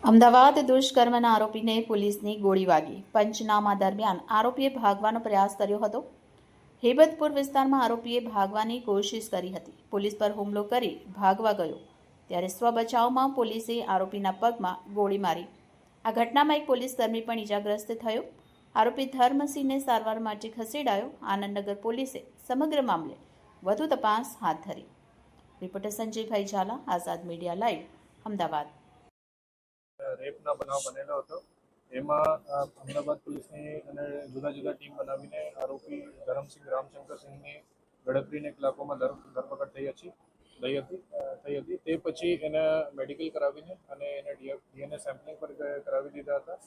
અમદાવાદ દુષ્કર્મના આરોપીને પોલીસની ગોળી વાગી. પંચનામા દરમિયાન આરોપીએ ભાગવાનો પ્રયાસ કર્યો હતો. હેબતપુર વિસ્તારમાં આરોપીએ ભાગવાની કોશિશ કરી હતી. પોલીસ પર હુમલો કરી ભાગવા ગયો ત્યારે સ્વબચાવમાં પોલીસે આરોપીના પગમાં ગોળી મારી. આ ઘટનામાં એક પોલીસકર્મી પણ ઈજાગ્રસ્ત થયો. આરોપી ધર્મસિંહને સારવાર માટે ખસેડાયો. આનંદનગર પોલીસે સમગ્ર મામલે વધુ તપાસ હાથ ધરી. રિપોર્ટર સંજયભાઈ ઝાલા, આઝાદ મીડિયા લાઈવ, અમદાવાદ. રેપના બનાવ બનેલો હતો. એમાં અમદાવાદ પોલીસની અને જુદા જુદા ટીમ બનાવીને આરોપી ધરમસિંહ રામશંકરસિંહની ગણતરીને કલાકોમાં ધરપકડ થઈ હતી. તે પછી એને મેડિકલ કરાવીને અને એને ડીએનએ સેમ્પલિંગ પર કરાવી દીધા હતા.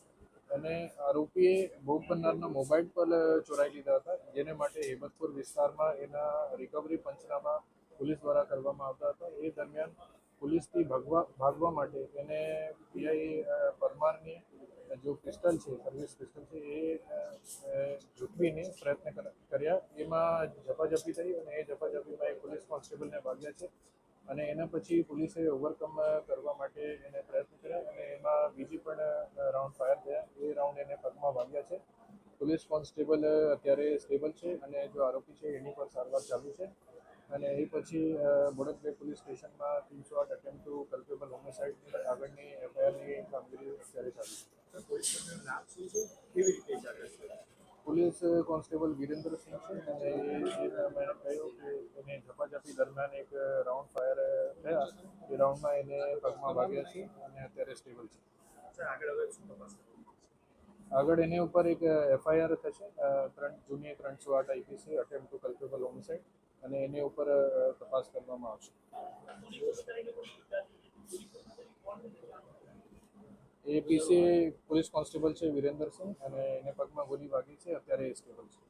અને આરોપીએ ભોગ બનનારના મોબાઈલ પર ચોરાઈ લીધા હતા, જેને માટે હેબતપુર વિસ્તારમાં એના રિકવરી પંચનામા પોલીસ દ્વારા કરવામાં આવતા હતા. એ દરમિયાન પોલીસથી ભાગવા માટે એને પીઆઈ પરમારની જો પિસ્તલ છે, સર્વિસ પિસ્તલ છે, એ ઝૂંટવીને પ્રયત્ન કર્યા. એમાં ઝપાઝપી થઈ અને એ ઝપાઝપીમાં એક પોલીસ કોન્સ્ટેબલને વાગ્યા છે. અને એના પછી પોલીસે ઓવરકમ કરવા માટે એને પ્રયત્ન કર્યા અને એમાં બીજી પણ રાઉન્ડ ફાયર થયા. એ રાઉન્ડ એને પગમાં વાગ્યા છે. પોલીસ કોન્સ્ટેબલ અત્યારે સ્ટેબલ છે અને જો આરોપી છે એની પર સારવાર ચાલુ છે. અને એ પછી બોડકદેવ પોલીસ સ્ટેશનમાં 308 અટેમ્પ્ટ ટુ કલ્પેબલ હોમિસાઇડની આગળની એફઆઈઆરની કામગીરી અત્યારે ચાલુ છે. પોલીસ કોન્સ્ટેબલ વિરેન્દ્રસિંહ છે અને મેં કહ્યું કે એને ઝપાઝપી દરમિયાન એક રાઉન્ડ ફાયર થયા. એ રાઉન્ડમાં એને પગમાં વાગ્યા છે અને અત્યારે સ્ટેબલ છે. આગળ એની ઉપર એક એફઆઈઆર થશે, જૂની 308 IPC attempt to culpable homicide, અને એની ઉપર તપાસ કરવામાં આવશે. એ પીસી પોલીસ કોન્સ્ટેબલ છે વિરેન્દ્રસિંહ અને એને પગમાં ગોળી વાગી છે. અત્યારે એ સ્ટેબલ છે.